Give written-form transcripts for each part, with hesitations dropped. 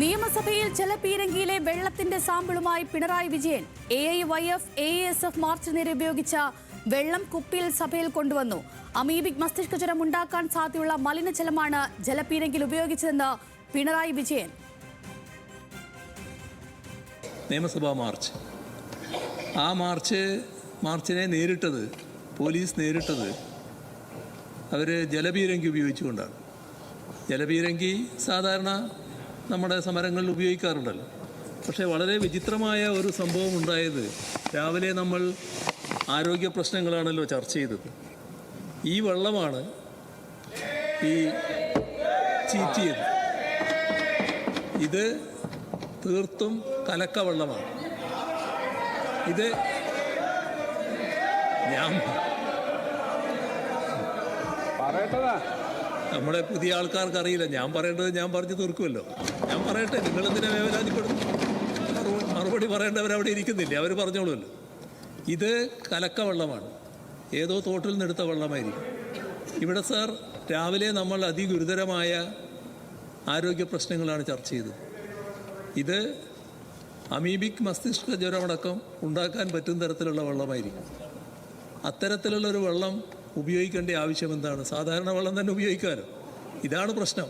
നിയമസഭയിൽ ജലപീരങ്കിയിലെ വെള്ളത്തിന്റെ സാമ്പിളുമായി Pinarayi Vijayan. AIYF, AASF മാർച്ചിന് നേരെ ഉപയോഗിച്ച വെള്ളം കുപ്പിയിൽ സഭയിൽ കൊണ്ടുവന്നു. അമീബിക് മസ്തിഷ്ക ജ്വരം ഉണ്ടാക്കാൻ സാധ്യതയുള്ള മലിനജലമാണ് ജലപീരങ്കിയിൽ ഉപയോഗിച്ചതെന്ന് പിണറായി വിജയൻ. നിയമസഭാ മാർച്ച്, ആ മാർച്ചിനെ നേരിട്ടത്, പോലീസ് നേരിട്ടത് അവർ ജലപീരങ്കി ഉപയോഗിച്ചുകൊണ്ടാണ്. ജലപീരങ്കി സാധാരണ നമ്മുടെ സമരങ്ങളിൽ ഉപയോഗിക്കാറുണ്ടല്ലോ. പക്ഷേ വളരെ വിചിത്രമായ ഒരു സംഭവം ഉണ്ടായത്, രാവിലെ നമ്മൾ ആരോഗ്യ പ്രശ്നങ്ങളാണല്ലോ ചർച്ച ചെയ്തത്. ഈ വെള്ളമാണ് ഈ ചീറ്റിയത്. ഇത് തീർത്തും കലക്ക വെള്ളമാണ്. ഇത് നമ്മുടെ പുതിയ ആൾക്കാർക്ക് അറിയില്ല. ഞാൻ പറയേണ്ടത് ഞാൻ പറഞ്ഞു തീർക്കുമല്ലോ. ഞാൻ പറയട്ടെ, നിങ്ങളെന്തിനാ വേവലാതിപ്പെടുന്നു? മറുപടി പറയേണ്ടവരവിടെ ഇരിക്കുന്നില്ലേ, അവർ പറഞ്ഞോളുമല്ലോ. ഇത് കലക്ക വെള്ളമാണ്, ഏതോ തോട്ടിൽ നിന്നെടുത്ത വെള്ളമായിരിക്കും. ഇവിടെ സാർ, രാവിലെ നമ്മൾ അതിഗുരുതരമായ ആരോഗ്യ പ്രശ്നങ്ങളാണ് ചർച്ച ചെയ്തത്. ഇത് അമീബിക് മസ്തിഷ്ക ജ്വരമടക്കം ഉണ്ടാക്കാൻ പറ്റുന്ന തരത്തിലുള്ള വെള്ളമായിരിക്കും. അത്തരത്തിലുള്ളൊരു വെള്ളം ഉപയോഗിക്കേണ്ട ആവശ്യം എന്താണ്? സാധാരണ വെള്ളം തന്നെ ഉപയോഗിക്കാമല്ലോ. ഇതാണ് പ്രശ്നം.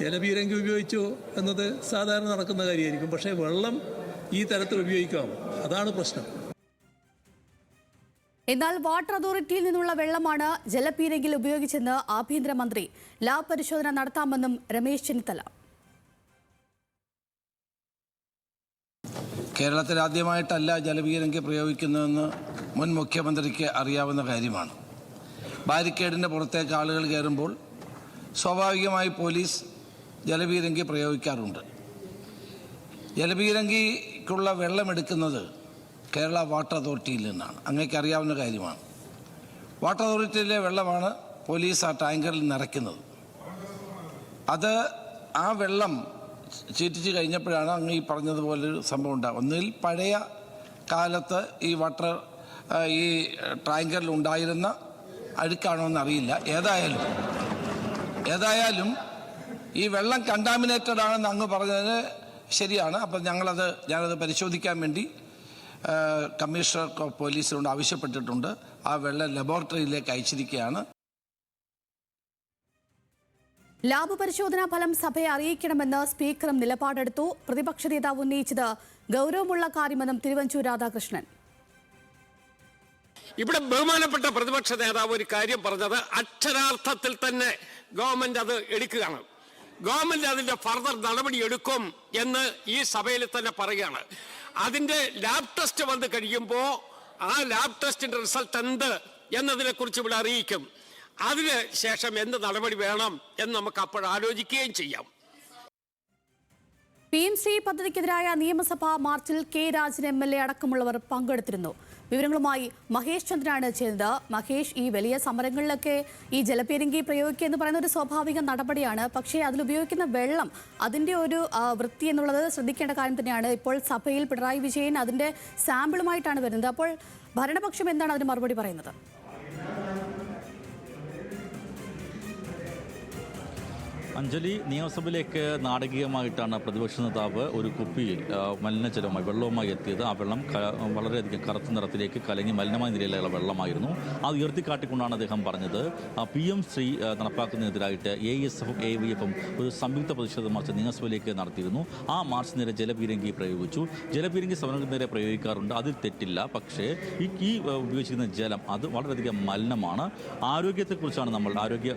ജലപീരങ്കി ഉപയോഗിച്ചോ എന്നത് സാധാരണ നടക്കുന്ന കാര്യമായിരിക്കും. പക്ഷേ വെള്ളം ഈ തരത്തിൽ ഉപയോഗിക്കാമോ? അതാണ് പ്രശ്നം. എന്നാൽ വാട്ടർ അതോറിറ്റിയിൽ നിന്നുള്ള വെള്ളമാണ് ജലപീരങ്കിയിൽ ഉപയോഗിച്ചെന്ന് ആഭ്യന്തരമന്ത്രി. ലാബ് പരിശോധന നടത്താമെന്നും രമേശ് ചെന്നിത്തല. കേരളത്തിൽ ആദ്യമായിട്ടല്ല ജലപീരങ്കി പ്രയോഗിക്കുന്നതെന്ന് മുൻ മുഖ്യമന്ത്രിക്ക് അറിയാവുന്ന കാര്യമാണ്. ബാരിക്കേഡിൻ്റെ പുറത്തേക്ക് ആളുകൾ കയറുമ്പോൾ സ്വാഭാവികമായി പോലീസ് ജലപീരങ്കി പ്രയോഗിക്കാറുണ്ട്. ജലപീരങ്കിക്കുള്ള വെള്ളമെടുക്കുന്നത് കേരള വാട്ടർ അതോറിറ്റിയിൽ നിന്നാണ്. അങ്ങേക്ക് അറിയാവുന്ന കാര്യമാണ്. വാട്ടർ അതോറിറ്റിയിലെ വെള്ളമാണ് പോലീസ് ആ ടാങ്കറിൽ നിറയ്ക്കുന്നത്. ആ വെള്ളം ചീറ്റിച്ച് കഴിഞ്ഞപ്പോഴാണ് അങ്ങ് ഈ പറഞ്ഞതുപോലൊരു സംഭവം ഉണ്ടാകും. ഒന്നിൽ പഴയ കാലത്ത് ഈ ടാങ്കറിൽ ഉണ്ടായിരുന്ന അഴുക്കാണോ എന്നറിയില്ല. ഏതായാലും ഈ വെള്ളം കണ്ടാമിനേറ്റഡ് ആണെന്ന് അങ്ങ് പറഞ്ഞതിന് ശരിയാണ്. അപ്പം ഞാനത് പരിശോധിക്കാൻ വേണ്ടി കമ്മീഷണർ ഓഫ് പോലീസിനോട് ആവശ്യപ്പെട്ടിട്ടുണ്ട്. ആ വെള്ളം ലബോറട്ടറിയിലേക്ക് അയച്ചിരിക്കുകയാണ്. ലാബ് പരിശോധനാ ഫലം സഭയെ അറിയിക്കണമെന്ന് സ്പീക്കറും നിലപാടെടുത്തു. പ്രതിപക്ഷ നേതാവ് ഉന്നയിച്ചത് ഗൗരവമുള്ള കാര്യമെന്നും തിരുവഞ്ചൂർ രാധാകൃഷ്ണൻ. ഇവിടെ ബഹുമാനപ്പെട്ട പ്രതിപക്ഷ നേതാവ് ഒരു കാര്യം പറഞ്ഞത് അക്ഷരാർത്ഥത്തിൽ തന്നെ ഗവൺമെന്റ് അത് എടുക്കുകയാണ്. ഗവൺമെന്റ് അതിന്റെ ഫർദർ നടപടി എടുക്കും എന്ന് ഈ സഭയിൽ തന്നെ പറയുകയാണ്. അതിന്റെ ലാബ് ടെസ്റ്റ് വന്ന് കഴിയുമ്പോൾ ആ ലാബ് ടെസ്റ്റിന്റെ റിസൾട്ട് എന്ത് എന്നതിനെ കുറിച്ച് ഇവിടെ അറിയിക്കും. അതിന് ശേഷം എന്ത് നടപടി വേണം എന്ന് നമുക്ക് അപ്പോൾ ആലോചിക്കുകയും ചെയ്യാം. PMC പദ്ധതിക്കെതിരായ നിയമസഭാ മാർച്ചിൽ K. രാജൻ MLA അടക്കമുള്ളവർ പങ്കെടുത്തിരുന്നു. വിവരങ്ങളുമായി മഹേഷ് ചന്ദ്രനാണ് ചേർന്നത്. മഹേഷ്, ഈ വലിയ സമരങ്ങളിലൊക്കെ ഈ ജലപീരങ്കി പ്രയോഗിക്കുക എന്ന് പറയുന്ന ഒരു സ്വാഭാവിക നടപടിയാണ്. പക്ഷേ അതിലുപയോഗിക്കുന്ന വെള്ളം, അതിൻ്റെ ഒരു വൃത്തി എന്നുള്ളത് ശ്രദ്ധിക്കേണ്ട കാര്യം തന്നെയാണ്. ഇപ്പോൾ സഭയിൽ പിണറായി വിജയൻ അതിൻ്റെ സാമ്പിളുമായിട്ടാണ് വരുന്നത്. അപ്പോൾ ഭരണപക്ഷം എന്താണ് അതിന് മറുപടി പറയുന്നത്? അഞ്ജലി, നിയമസഭയിലേക്ക് നാടകീയമായിട്ടാണ് പ്രതിപക്ഷ നേതാവ് ഒരു കുപ്പിയിൽ മലിനജലവുമായി വെള്ളവുമായി എത്തിയത്. ആ വെള്ളം വളരെയധികം കറുത്ത നിറത്തിലേക്ക് കലങ്ങി മലിനമായ നിലയിലുള്ള വെള്ളമായിരുന്നു. അത് ഉയർത്തിക്കാട്ടിക്കൊണ്ടാണ് അദ്ദേഹം പറഞ്ഞത് PMC നടപ്പാക്കുന്നതിനെതിരായിട്ട് AASFും AIYFും ഒരു സംയുക്ത പ്രതിഷേധ മാർച്ച് നിയമസഭയിലേക്ക് നടത്തിയിരുന്നു. ആ മാർച്ച് നേരെ ജലപീരങ്കി പ്രയോഗിച്ചു. ജലപീരങ്കി സമരങ്ങൾക്ക് നേരെ പ്രയോഗിക്കാറുണ്ട്, അതിൽ തെറ്റില്ല. പക്ഷേ ഈ ഉപയോഗിച്ചിരുന്ന ജലം അത് വളരെയധികം മലിനമാണ്. ആരോഗ്യ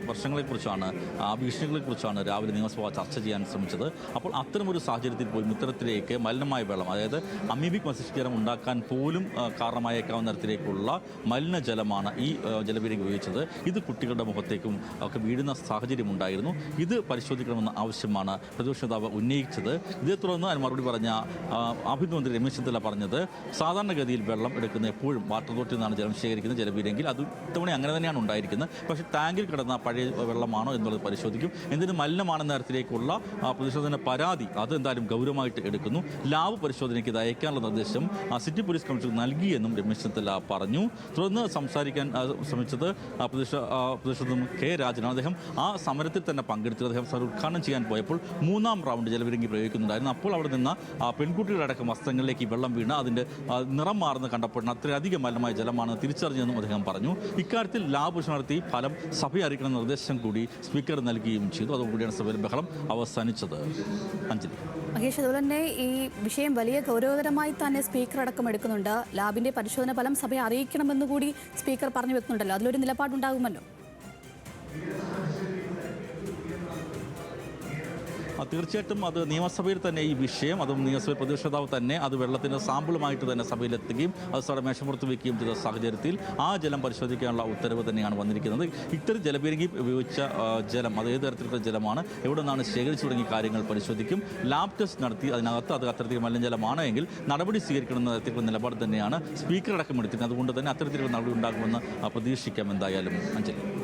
പ്രശ്നങ്ങളെക്കുറിച്ചാണ്, ആ ഭീഷണികളെക്കുറിച്ചാണ് രാവിലെ നിയമസഭ ചർച്ച ചെയ്യാൻ ശ്രമിച്ചത്. അപ്പോൾ അത്തരമൊരു സാഹചര്യത്തിൽ പോലും ഇത്തരത്തിലേക്ക് മലിനമായ വെള്ളം, അതായത് അമീബിക് മസ്തിഷ്ക ജ്വരം ഉണ്ടാക്കാൻ പോലും കാരണമായേക്കാവുന്ന തരത്തിലേക്കുള്ള മലിനജലമാണ് ഈ ജലപീരങ്കി ഉപയോഗിച്ചത്. ഇത് കുട്ടികളുടെ മുഖത്തേക്കും ഒക്കെ വീഴുന്ന സാഹചര്യം ഉണ്ടായിരുന്നു. ഇത് പരിശോധിക്കണമെന്ന ആവശ്യമാണ് പ്രതിപക്ഷ നേതാവ് ഉന്നയിച്ചത്. ഇതേ തുടർന്ന് അതിന് മറുപടി പറഞ്ഞ ആഭ്യന്തരമന്ത്രി രമേശ് ചെന്നിത്തല പറഞ്ഞത്, സാധാരണഗതിയിൽ വെള്ളം എടുക്കുന്ന എപ്പോഴും വാട്ടർ അതോറിറ്റിയിൽ നിന്നാണ് ജലം ശേഖരിക്കുന്നത്. ജലപീരങ്കിൽ അത് ഇത്തവണ അങ്ങനെ തന്നെയാണ് ഉണ്ടായിരിക്കുന്നത്. പക്ഷേ ടാങ്കിൽ കിടന്ന പഴയ വെള്ളമാണോ എന്നുള്ളത് പരിശോധിക്കും. എന്തിനും മലിനമാണെന്ന തരത്തിലേക്കുള്ള പ്രതിഷേധത്തിന്റെ പരാതി അത് എന്തായാലും ഗൗരവമായിട്ട് എടുക്കുന്നു. ലാബ് പരിശോധനയ്ക്ക് ഇത് അയക്കാനുള്ള നിർദ്ദേശം സിറ്റി പോലീസ് കമ്മീഷണർ നൽകിയെന്നും രമേശ് ചെന്നിത്തല പറഞ്ഞു. തുടർന്ന് സംസാരിക്കാൻ ശ്രമിച്ചത് പ്രതിഷേധം കെ രാജനാണ്. അദ്ദേഹം ആ സമരത്തിൽ തന്നെ പങ്കെടുത്തു. അദ്ദേഹം സമരം ഉദ്ഘാടനം ചെയ്യാൻ പോയപ്പോൾ 3ാം റൗണ്ട് ജലപീരങ്കി പ്രയോഗിക്കുന്നുണ്ടായിരുന്നു. അപ്പോൾ അവിടെ നിന്ന് പെൺകുട്ടികളടക്കം വസ്ത്രങ്ങളിലേക്ക് ഈ വെള്ളം വീണ് അതിൻ്റെ നിറം മാറുന്ന കണ്ടപ്പോൾ അത്രയധികം മലിനമായ ജലമാണെന്ന് തിരിച്ചറിഞ്ഞെന്നും അദ്ദേഹം പറഞ്ഞു. ഇക്കാര്യത്തിൽ ലാബ് പരിശോധന നടത്തി ഫലം സഭയെ അറിയിക്കണമെന്ന നിർദ്ദേശം കൂടി സ്പീക്കർ നൽകുകയും ചെയ്തു. അതോടുകൂടിയാണ് സഭയിൽ ബഹളം അവസാനിച്ചത്. അഞ്ജലി. മഹേഷ്, അതുപോലെ തന്നെ ഈ വിഷയം വലിയ ഗൗരവതരമായി തന്നെ സ്പീക്കർ അടക്കം എടുക്കുന്നുണ്ട്. ലാബിന്റെ പരിശോധന ഫലം സഭയെ അറിയിക്കണമെന്ന് കൂടി സ്പീക്കർ പറഞ്ഞു വെക്കുന്നുണ്ടല്ലോ. അതിലൊരു നിലപാടുണ്ടാകുമല്ലോ. തീർച്ചയായിട്ടും അത് നിയമസഭയിൽ തന്നെ ഈ വിഷയം, അതും നിയമസഭയിൽ പ്രതിപക്ഷ നേതാവ് തന്നെ അത് വെള്ളത്തിൻ്റെ സാമ്പിളുമായിട്ട് തന്നെ സഭയിലെത്തുകയും അത് സാറെ മേശപ്പുറത്ത് വയ്ക്കുകയും ചെയ്ത സാഹചര്യത്തിൽ ആ ജലം പരിശോധിക്കാനുള്ള ഉത്തരവ് തന്നെയാണ് വന്നിരിക്കുന്നത്. ഇത്തരം ജലപീരങ്കി ഉപയോഗിച്ച ജലം അത് ഏത് തരത്തിലുള്ള ജലമാണ്, എവിടെ നിന്നാണ് ശേഖരിച്ചു തുടങ്ങിയ കാര്യങ്ങൾ പരിശോധിക്കും. ലാബ് ടെസ്റ്റ് നടത്തി അതിനകത്ത് അത് അത്തരത്തിൽ മലിനജലമാണ് എങ്കിൽ നടപടി സ്വീകരിക്കണമെന്ന തരത്തിലുള്ള നിലപാട് തന്നെയാണ് സ്പീക്കർ അടക്കം എടുത്തിരിക്കുന്നത്. അതുകൊണ്ട് തന്നെ അത്തരത്തിലുള്ള നടപടി ഉണ്ടാകുമെന്ന് പ്രതീക്ഷിക്കാം എന്തായാലും. അഞ്ജലി.